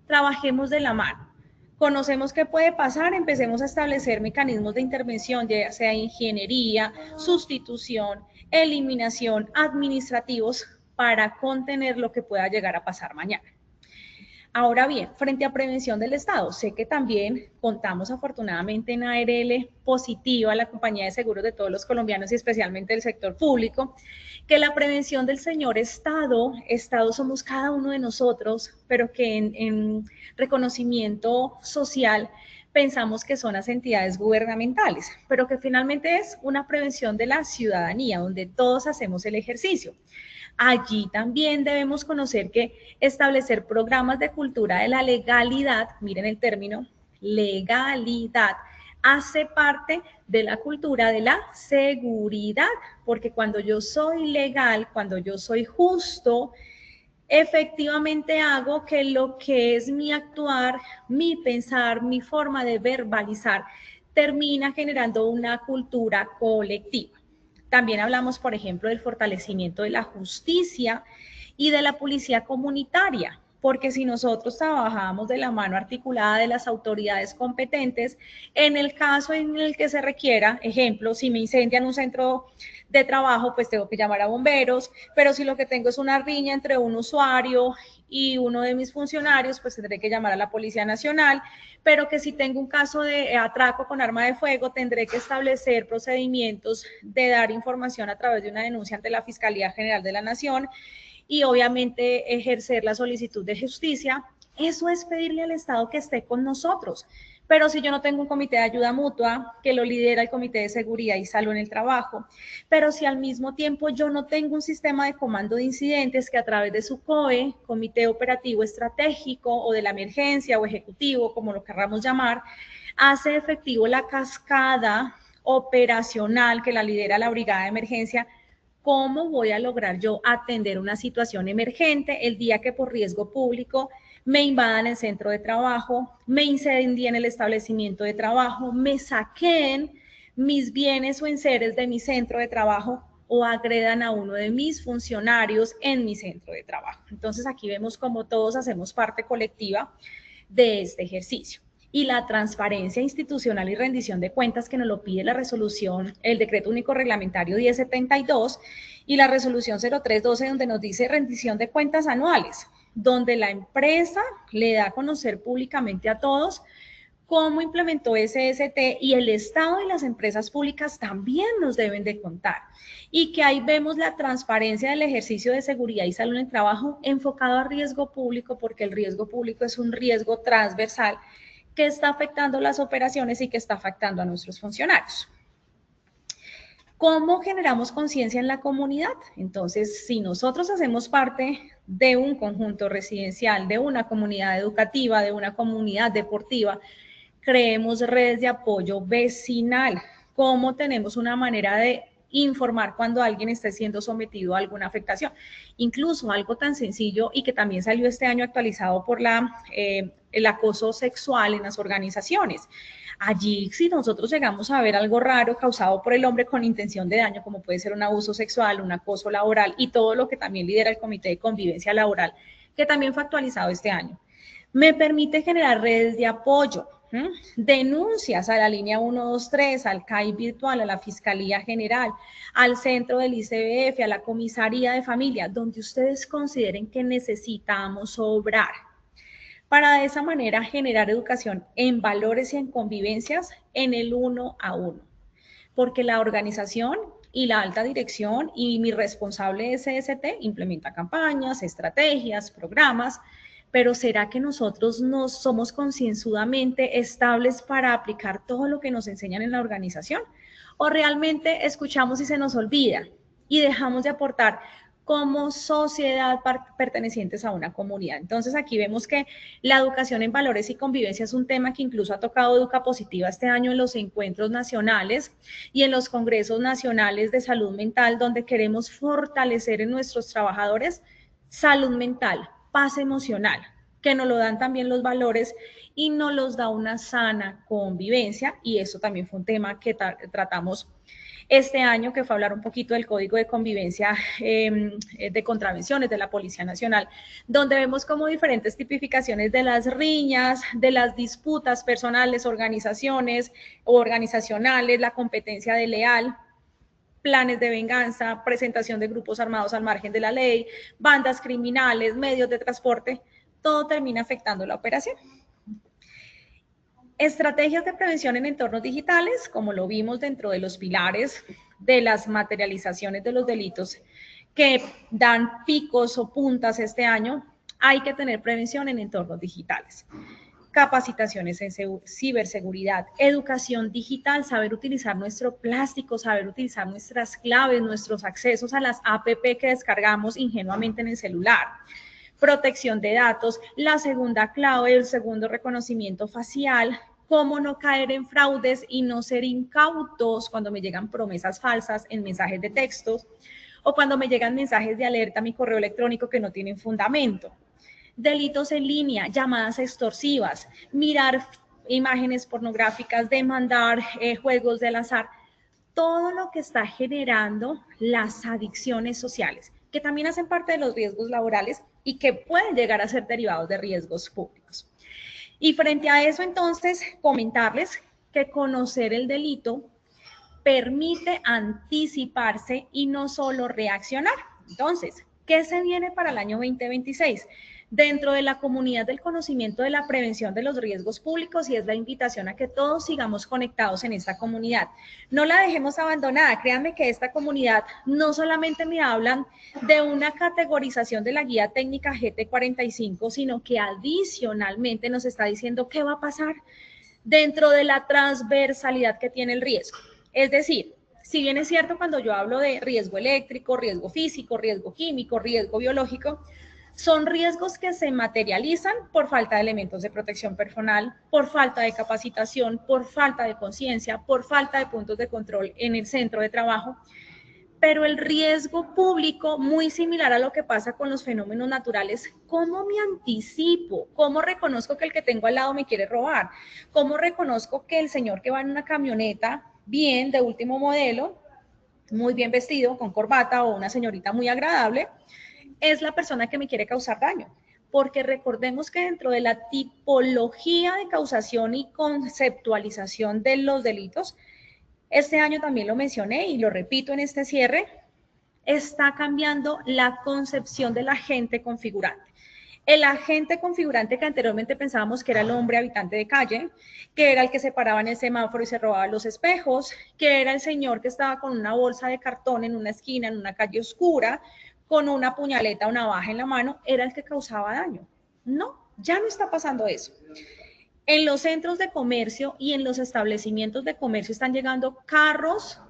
trabajemos de la mano? Conocemos qué puede pasar, empecemos a establecer mecanismos de intervención, ya sea ingeniería, sustitución, eliminación, administrativos, para contener lo que pueda llegar a pasar mañana. Ahora bien, frente a prevención del Estado, sé que también contamos afortunadamente en ARL Positiva, la compañía de seguros de todos los colombianos y especialmente del sector público, que la prevención del señor Estado somos cada uno de nosotros, pero que en reconocimiento social pensamos que son las entidades gubernamentales, pero que finalmente es una prevención de la ciudadanía, donde todos hacemos el ejercicio. Allí también debemos conocer que establecer programas de cultura de la legalidad, miren el término, legalidad, hace parte de la cultura de la seguridad, porque cuando yo soy legal, cuando yo soy justo, efectivamente hago que lo que es mi actuar, mi pensar, mi forma de verbalizar, termina generando una cultura colectiva. También hablamos, por ejemplo, del fortalecimiento de la justicia y de la policía comunitaria, porque si nosotros trabajamos de la mano articulada de las autoridades competentes, en el caso en el que se requiera, ejemplo, si me incendian un centro de trabajo, pues tengo que llamar a bomberos, pero si lo que tengo es una riña entre un usuario y uno de mis funcionarios, pues tendré que llamar a la Policía Nacional, pero que si tengo un caso de atraco con arma de fuego, tendré que establecer procedimientos de dar información a través de una denuncia ante la Fiscalía General de la Nación y obviamente ejercer la solicitud de justicia. Eso es pedirle al Estado que esté con nosotros. Pero si yo no tengo un comité de ayuda mutua que lo lidera el Comité de Seguridad y Salud en el Trabajo, pero si al mismo tiempo yo no tengo un sistema de comando de incidentes que a través de su COE, Comité Operativo Estratégico o de la emergencia o ejecutivo, como lo querramos llamar, hace efectivo la cascada operacional que la lidera la Brigada de Emergencia, ¿cómo voy a lograr yo atender una situación emergente el día que por riesgo público me invadan el centro de trabajo, me incendien el establecimiento de trabajo, me saquen mis bienes o enseres de mi centro de trabajo o agredan a uno de mis funcionarios en mi centro de trabajo? Entonces aquí vemos cómo todos hacemos parte colectiva de este ejercicio. Y la transparencia institucional y rendición de cuentas que nos lo pide la resolución, el decreto único reglamentario 1072 y la resolución 0312, donde nos dice rendición de cuentas anuales, donde la empresa le da a conocer públicamente a todos cómo implementó SST y el Estado y las empresas públicas también nos deben de contar. Y que ahí vemos la transparencia del ejercicio de seguridad y salud en el trabajo enfocado a riesgo público, porque el riesgo público es un riesgo transversal que está afectando las operaciones y que está afectando a nuestros funcionarios. ¿Cómo generamos conciencia en la comunidad? Entonces, si nosotros hacemos parte de un conjunto residencial, de una comunidad educativa, de una comunidad deportiva, creemos redes de apoyo vecinal. ¿Cómo tenemos una manera de informar cuando alguien esté siendo sometido a alguna afectación. Incluso algo tan sencillo y que también salió este año actualizado por el acoso sexual en las organizaciones. Allí, si nosotros llegamos a ver algo raro causado por el hombre con intención de daño, como puede ser un abuso sexual, un acoso laboral y todo lo que también lidera el Comité de Convivencia Laboral, que también fue actualizado este año, me permite generar redes de apoyo, denuncias a la línea 123, al CAI virtual, a la Fiscalía General, al centro del ICBF, a la Comisaría de Familia, donde ustedes consideren que necesitamos obrar, para de esa manera generar educación en valores y en convivencias en el 1 a 1. Porque la organización y la alta dirección y mi responsable de CST implementa campañas, estrategias, programas, pero ¿será que nosotros no somos concienzudamente estables para aplicar todo lo que nos enseñan en la organización? ¿O realmente escuchamos y se nos olvida y dejamos de aportar como sociedad pertenecientes a una comunidad? Entonces aquí vemos que la educación en valores y convivencia es un tema que incluso ha tocado Educa Positiva este año en los encuentros nacionales y en los congresos nacionales de salud mental, donde queremos fortalecer en nuestros trabajadores salud mental, paz emocional, que nos lo dan también los valores y nos los da una sana convivencia, y eso también fue un tema que tratamos este año, que fue hablar un poquito del Código de Convivencia de Contravenciones de la Policía Nacional, donde vemos como diferentes tipificaciones de las riñas, de las disputas personales, organizaciones o organizacionales, la competencia desleal, planes de venganza, presentación de grupos armados al margen de la ley, bandas criminales, medios de transporte, todo termina afectando la operación. Estrategias de prevención en entornos digitales, como lo vimos dentro de los pilares de las materializaciones de los delitos que dan picos o puntas este año, hay que tener prevención en entornos digitales. Capacitaciones en ciberseguridad, educación digital, saber utilizar nuestro plástico, saber utilizar nuestras claves, nuestros accesos a las APP que descargamos ingenuamente en el celular. Protección de datos, la segunda clave, el segundo reconocimiento facial, cómo no caer en fraudes y no ser incautos cuando me llegan promesas falsas en mensajes de textos o cuando me llegan mensajes de alerta a mi correo electrónico que no tienen fundamento. Delitos en línea, llamadas extorsivas, mirar imágenes pornográficas, demandar juegos del azar, todo lo que está generando las adicciones sociales, que también hacen parte de los riesgos laborales y que pueden llegar a ser derivados de riesgos públicos. Y frente a eso, entonces, comentarles que conocer el delito permite anticiparse y no solo reaccionar. Entonces, ¿qué se viene para el año 2026? Dentro de la comunidad del conocimiento de la prevención de los riesgos públicos, y es la invitación a que todos sigamos conectados en esta comunidad. No la dejemos abandonada. Créanme que esta comunidad no solamente me hablan de una categorización de la guía técnica GT45, sino que adicionalmente nos está diciendo qué va a pasar dentro de la transversalidad que tiene el riesgo. Es decir, si bien es cierto cuando yo hablo de riesgo eléctrico, riesgo físico, riesgo químico, riesgo biológico, son riesgos que se materializan por falta de elementos de protección personal, por falta de capacitación, por falta de conciencia, por falta de puntos de control en el centro de trabajo. Pero el riesgo público, muy similar a lo que pasa con los fenómenos naturales, ¿cómo me anticipo? ¿Cómo reconozco que el que tengo al lado me quiere robar? ¿Cómo reconozco que el señor que va en una camioneta bien, de último modelo, muy bien vestido, con corbata, o una señorita muy agradable, es la persona que me quiere causar daño? Porque recordemos que dentro de la tipología de causación y conceptualización de los delitos, este año también lo mencioné y lo repito en este cierre, está cambiando la concepción del agente configurante. El agente configurante que anteriormente pensábamos que era el hombre habitante de calle, que era el que se paraba en el semáforo y se robaba los espejos, que era el señor que estaba con una bolsa de cartón en una esquina, en una calle oscura, con una puñaleta o navaja en la mano, era el que causaba daño. No, ya no está pasando eso. En los centros de comercio y en los establecimientos de comercio están llegando carros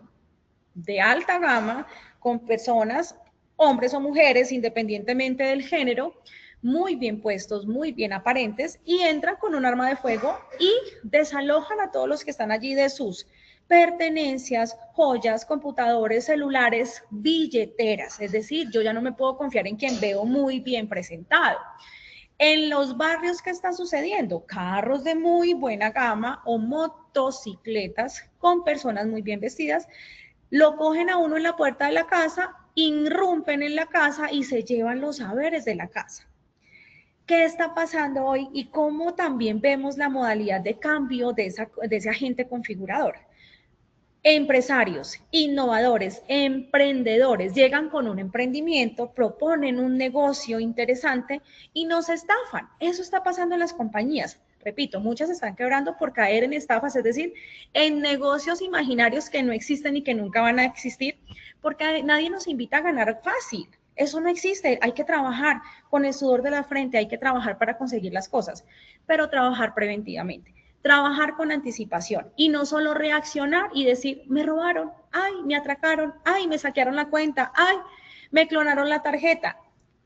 de alta gama con personas, hombres o mujeres, independientemente del género, muy bien puestos, muy bien aparentes, y entran con un arma de fuego y desalojan a todos los que están allí de sus pertenencias, joyas, computadores, celulares, billeteras. Es decir, yo ya no me puedo confiar en quien veo muy bien presentado. En los barrios, ¿qué está sucediendo? Carros de muy buena gama o motocicletas con personas muy bien vestidas, lo cogen a uno en la puerta de la casa, irrumpen en la casa y se llevan los saberes de la casa. ¿Qué está pasando hoy y cómo también vemos la modalidad de cambio de ese agente configurador? Empresarios, innovadores, emprendedores llegan con un emprendimiento, proponen un negocio interesante y nos estafan. Eso está pasando en las compañías. Repito, muchas están quebrando por caer en estafas, es decir, en negocios imaginarios que no existen y que nunca van a existir, porque nadie nos invita a ganar fácil. Eso no existe, hay que trabajar con el sudor de la frente, hay que trabajar para conseguir las cosas, pero trabajar preventivamente. Trabajar con anticipación y no solo reaccionar y decir, me robaron, ay, me atracaron, ay, me saquearon la cuenta, ay, me clonaron la tarjeta.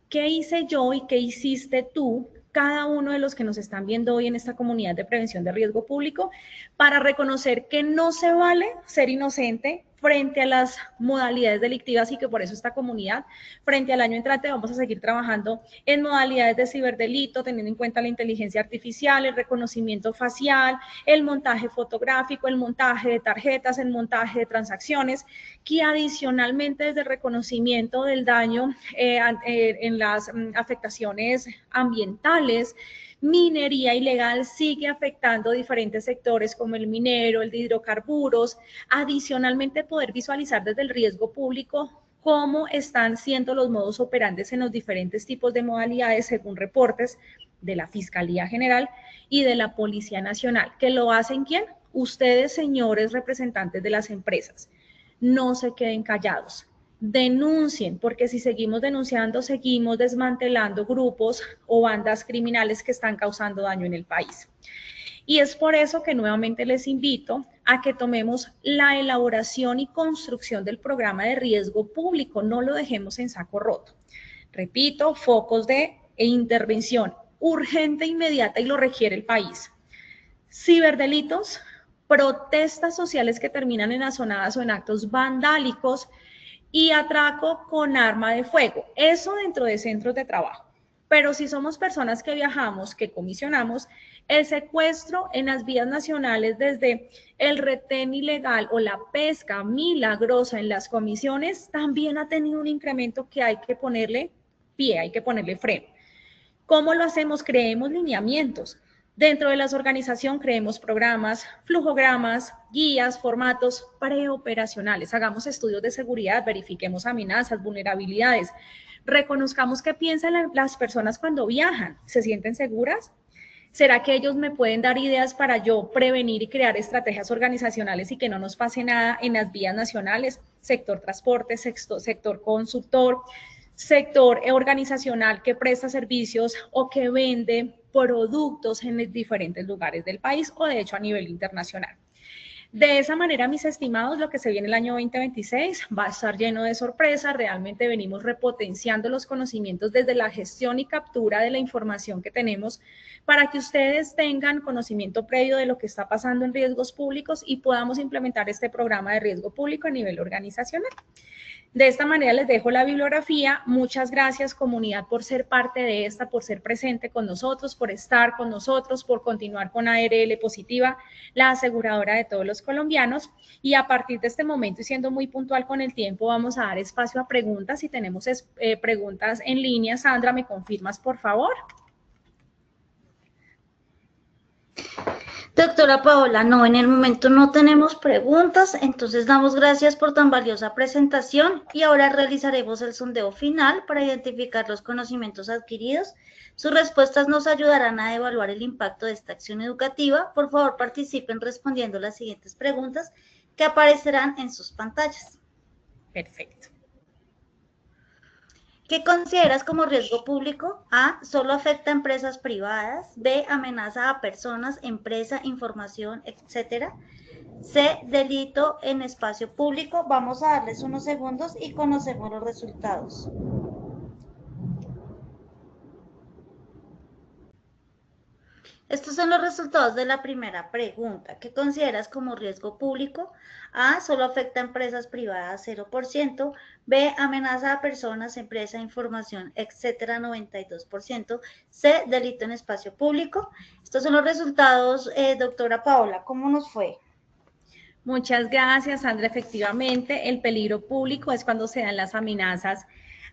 ¿Qué hice yo y qué hiciste tú, cada uno de los que nos están viendo hoy en esta comunidad de prevención de riesgo público, para reconocer que no se vale ser inocente frente a las modalidades delictivas y que por eso esta comunidad, frente al año entrante, vamos a seguir trabajando en modalidades de ciberdelito, teniendo en cuenta la inteligencia artificial, el reconocimiento facial, el montaje fotográfico, el montaje de tarjetas, el montaje de transacciones, que adicionalmente desde el reconocimiento del daño en las afectaciones ambientales, minería ilegal sigue afectando diferentes sectores como el minero, el de hidrocarburos. Adicionalmente, poder visualizar desde el riesgo público cómo están siendo los modos operantes en los diferentes tipos de modalidades según reportes de la Fiscalía General y de la Policía Nacional. ¿Que lo hacen quién? Ustedes, señores representantes de las empresas. No se queden callados. Denuncien, porque si seguimos denunciando, seguimos desmantelando grupos o bandas criminales que están causando daño en el país. Y es por eso que nuevamente les invito a que tomemos la elaboración y construcción del programa de riesgo público, no lo dejemos en saco roto. Repito, focos de intervención urgente, inmediata y lo requiere el país. Ciberdelitos, protestas sociales que terminan en azonadas o en actos vandálicos, y atraco con arma de fuego. Eso dentro de centros de trabajo. Pero si somos personas que viajamos, que comisionamos, el secuestro en las vías nacionales desde el retén ilegal o la pesca milagrosa en las comisiones también ha tenido un incremento que hay que ponerle pie, hay que ponerle freno. ¿Cómo lo hacemos? Creemos lineamientos. Dentro de las organizaciones creemos programas, flujogramas, guías, formatos preoperacionales. Hagamos estudios de seguridad, verifiquemos amenazas, vulnerabilidades. Reconozcamos qué piensan las personas cuando viajan. ¿Se sienten seguras? ¿Será que ellos me pueden dar ideas para yo prevenir y crear estrategias organizacionales y que no nos pase nada en las vías nacionales? Sector transporte, sector consultor, sector organizacional que presta servicios o que vende productos en diferentes lugares del país o de hecho a nivel internacional. De esa manera, mis estimados, lo que se viene el año 2026 va a estar lleno de sorpresas. Realmente venimos repotenciando los conocimientos desde la gestión y captura de la información que tenemos para que ustedes tengan conocimiento previo de lo que está pasando en riesgos públicos y podamos implementar este programa de riesgo público a nivel organizacional. De esta manera les dejo la bibliografía. Muchas gracias, comunidad, por ser parte de esta, por ser presente con nosotros, por estar con nosotros, por continuar con ARL Positiva, la aseguradora de todos los colombianos. Y a partir de este momento, y siendo muy puntual con el tiempo, vamos a dar espacio a preguntas. Si tenemos preguntas en línea, Sandra, ¿me confirmas, por favor? Doctora Paola, no, en el momento no tenemos preguntas, entonces damos gracias por tan valiosa presentación y ahora realizaremos el sondeo final para identificar los conocimientos adquiridos. Sus respuestas nos ayudarán a evaluar el impacto de esta acción educativa. Por favor, participen respondiendo las siguientes preguntas que aparecerán en sus pantallas. Perfecto. ¿Qué consideras como riesgo público? A, solo afecta a empresas privadas. B, amenaza a personas, empresa, información, etcétera. C, delito en espacio público. Vamos a darles unos segundos y conocemos los resultados. Estos son los resultados de la primera pregunta. ¿Qué consideras como riesgo público? A, solo afecta a empresas privadas 0%. B, amenaza a personas, empresa, información, etcétera 92%. C, delito en espacio público. Estos son los resultados, doctora Paola. ¿Cómo nos fue? Muchas gracias, Sandra. Efectivamente, el peligro público es cuando se dan las amenazas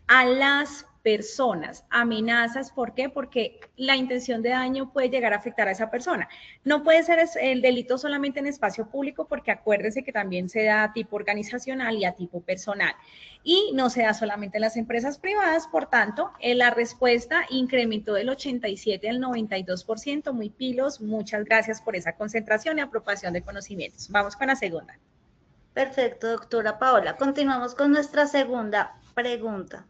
a las personas. Amenazas, ¿por qué? Porque la intención de daño puede llegar a afectar a esa persona. No puede ser el delito solamente en espacio público, porque acuérdense que también se da a tipo organizacional y a tipo personal. Y no se da solamente en las empresas privadas, por tanto, la respuesta incrementó del 87 al 92%, muy pilos. Muchas gracias por esa concentración y apropiación de conocimientos. Vamos con la segunda. Perfecto, doctora Paola. Continuamos con nuestra segunda pregunta.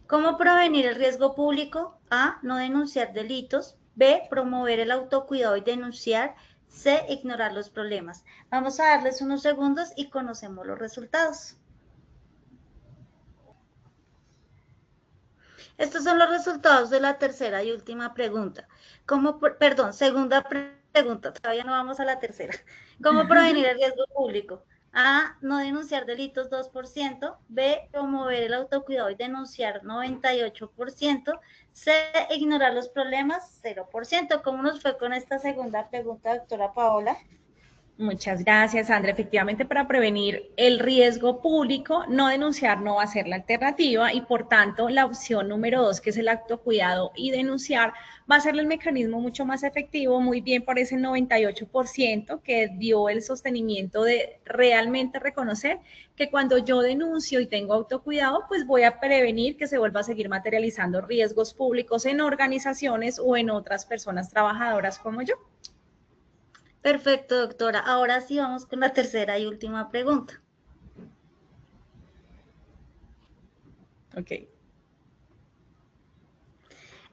¿Cómo prevenir el riesgo público? A, no denunciar delitos. B, promover el autocuidado y denunciar. C, ignorar los problemas. Vamos a darles unos segundos y conocemos los resultados. Estos son los resultados de la tercera y última pregunta. Segunda pregunta, todavía no vamos a la tercera. ¿Cómo prevenir el riesgo público? A, no denunciar delitos 2%, B, promover el autocuidado y denunciar 98%, C, ignorar los problemas 0%. ¿Cómo nos fue con esta segunda pregunta, doctora Paola? Muchas gracias, Sandra. Efectivamente, para prevenir el riesgo público, no denunciar no va a ser la alternativa y, por tanto, la opción número 2, que es el autocuidado y denunciar, va a ser el mecanismo mucho más efectivo, muy bien por ese 98% que dio el sostenimiento de realmente reconocer que cuando yo denuncio y tengo autocuidado, pues voy a prevenir que se vuelva a seguir materializando riesgos públicos en organizaciones o en otras personas trabajadoras como yo. Perfecto, doctora. Ahora sí vamos con la tercera y última pregunta. Ok.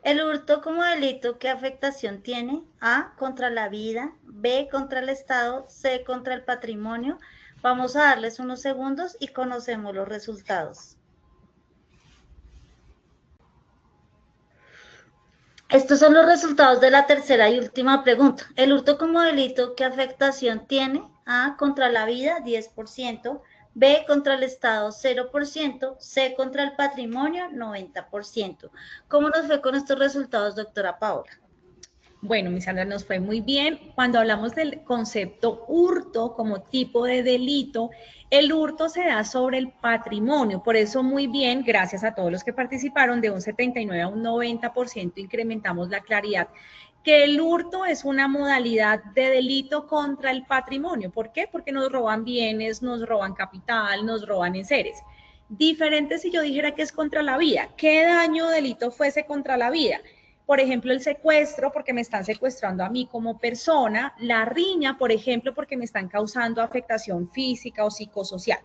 El hurto como delito, ¿qué afectación tiene? A, contra la vida, B, contra el Estado, C, contra el patrimonio. Vamos a darles unos segundos y conocemos los resultados. Estos son los resultados de la tercera y última pregunta. El hurto como delito, ¿qué afectación tiene? A, contra la vida, 10%, B, contra el Estado, 0%, C, contra el patrimonio, 90%. ¿Cómo nos fue con estos resultados, doctora Paola? Bueno, mi Sandra, nos fue muy bien. Cuando hablamos del concepto hurto como tipo de delito, el hurto se da sobre el patrimonio. Por eso, muy bien, gracias a todos los que participaron, de un 79 a un 90% incrementamos la claridad que el hurto es una modalidad de delito contra el patrimonio. ¿Por qué? Porque nos roban bienes, nos roban capital, nos roban enseres. Diferente si yo dijera que es contra la vida. ¿Qué daño o delito fuese contra la vida? Por ejemplo, el secuestro, porque me están secuestrando a mí como persona, la riña, por ejemplo, porque me están causando afectación física o psicosocial.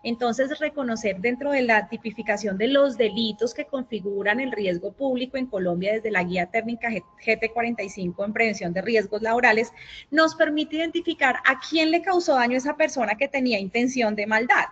Entonces, reconocer dentro de la tipificación de los delitos que configuran el riesgo público en Colombia desde la guía técnica GT45 en prevención de riesgos laborales, nos permite identificar a quién le causó daño a esa persona que tenía intención de maldad.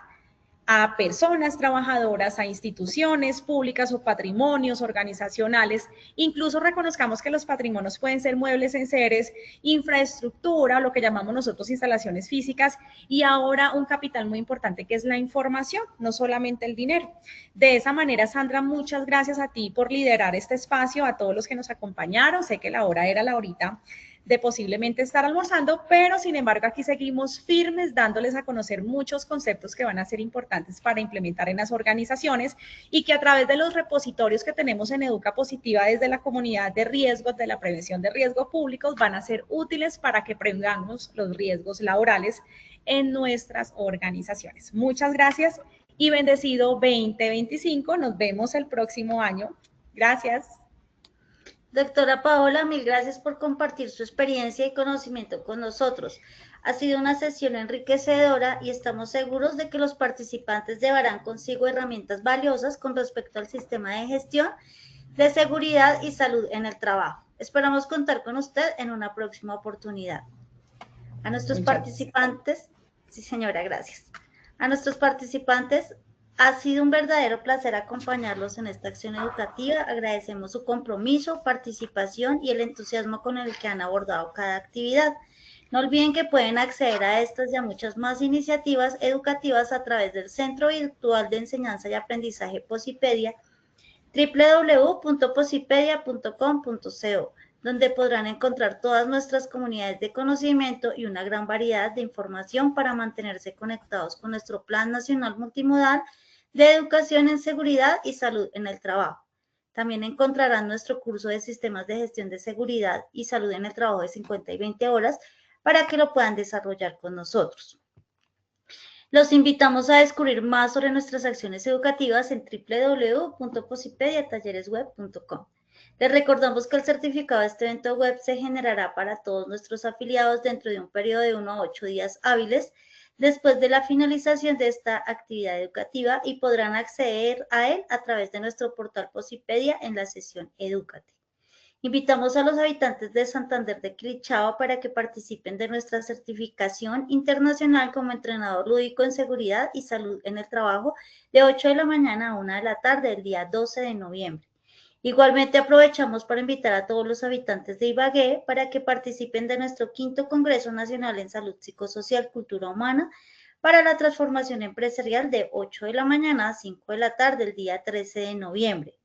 A personas trabajadoras, a instituciones públicas o patrimonios organizacionales. Incluso reconozcamos que los patrimonios pueden ser muebles, enseres, infraestructura, lo que llamamos nosotros instalaciones físicas, y ahora un capital muy importante que es la información, no solamente el dinero. De esa manera, Sandra, muchas gracias a ti por liderar este espacio, a todos los que nos acompañaron. Sé que la hora era la horita de posiblemente estar almorzando, pero sin embargo aquí seguimos firmes dándoles a conocer muchos conceptos que van a ser importantes para implementar en las organizaciones y que a través de los repositorios que tenemos en Educa Positiva desde la comunidad de riesgos, de la prevención de riesgos públicos, van a ser útiles para que prevengamos los riesgos laborales en nuestras organizaciones. Muchas gracias y bendecido 2025. Nos vemos el próximo año. Gracias. Doctora Paola, mil gracias por compartir su experiencia y conocimiento con nosotros. Ha sido una sesión enriquecedora y estamos seguros de que los participantes llevarán consigo herramientas valiosas con respecto al sistema de gestión de seguridad y salud en el trabajo. Esperamos contar con usted en una próxima oportunidad. A nuestros participantes, sí señora, gracias. A nuestros participantes Ha sido un verdadero placer acompañarlos en esta acción educativa. Agradecemos su compromiso, participación y el entusiasmo con el que han abordado cada actividad. No olviden que pueden acceder a estas y a muchas más iniciativas educativas a través del Centro Virtual de Enseñanza y Aprendizaje Posipedia, www.posipedia.com.co, donde podrán encontrar todas nuestras comunidades de conocimiento y una gran variedad de información para mantenerse conectados con nuestro Plan Nacional Multimodal de Educación en Seguridad y Salud en el Trabajo. También encontrarán nuestro curso de Sistemas de Gestión de Seguridad y Salud en el Trabajo de 50 y 20 horas para que lo puedan desarrollar con nosotros. Los invitamos a descubrir más sobre nuestras acciones educativas en www.posipediatalleresweb.com. Les recordamos que el certificado de este evento web se generará para todos nuestros afiliados dentro de un periodo de 1 a 8 días hábiles después de la finalización de esta actividad educativa y podrán acceder a él a través de nuestro portal Posipedia en la sesión Edúcate. Invitamos a los habitantes de Santander de Quilichao para que participen de nuestra certificación internacional como entrenador lúdico en seguridad y salud en el trabajo de 8 de la mañana a 1 de la tarde el día 12 de noviembre. Igualmente aprovechamos para invitar a todos los habitantes de Ibagué para que participen de nuestro 5º Congreso Nacional en Salud Psicosocial, Cultura Humana para la transformación empresarial de 8 de la mañana a 5 de la tarde el día 13 de noviembre.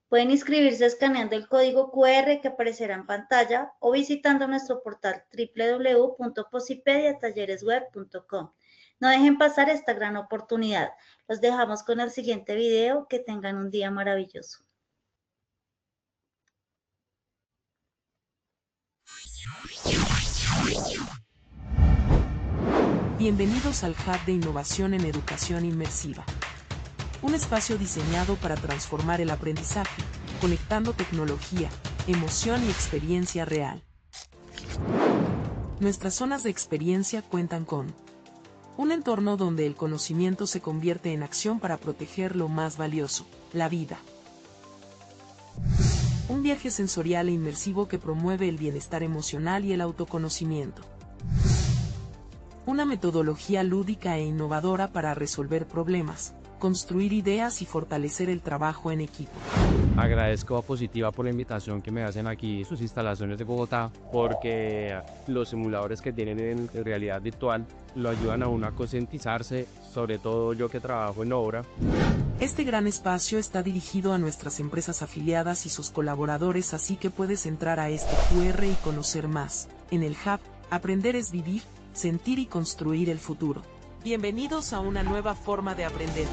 Pueden inscribirse escaneando el código QR que aparecerá en pantalla o visitando nuestro portal www.posipediatalleresweb.com. No dejen pasar esta gran oportunidad. Los dejamos con el siguiente video. Que tengan un día maravilloso. Bienvenidos al Hub de Innovación en Educación Inmersiva. Un espacio diseñado para transformar el aprendizaje, conectando tecnología, emoción y experiencia real. Nuestras zonas de experiencia cuentan con un entorno donde el conocimiento se convierte en acción para proteger lo más valioso, la vida. Un viaje sensorial e inmersivo que promueve el bienestar emocional y el autoconocimiento. Una metodología lúdica e innovadora para resolver problemas, construir ideas y fortalecer el trabajo en equipo. Agradezco a Positiva por la invitación que me hacen aquí sus instalaciones de Bogotá, porque los simuladores que tienen en realidad virtual lo ayudan a uno a concientizarse, sobre todo yo que trabajo en obra. Este gran espacio está dirigido a nuestras empresas afiliadas y sus colaboradores, así que puedes entrar a este QR y conocer más. En el Hub, aprender es vivir, sentir y construir el futuro. Bienvenidos a una nueva forma de aprender.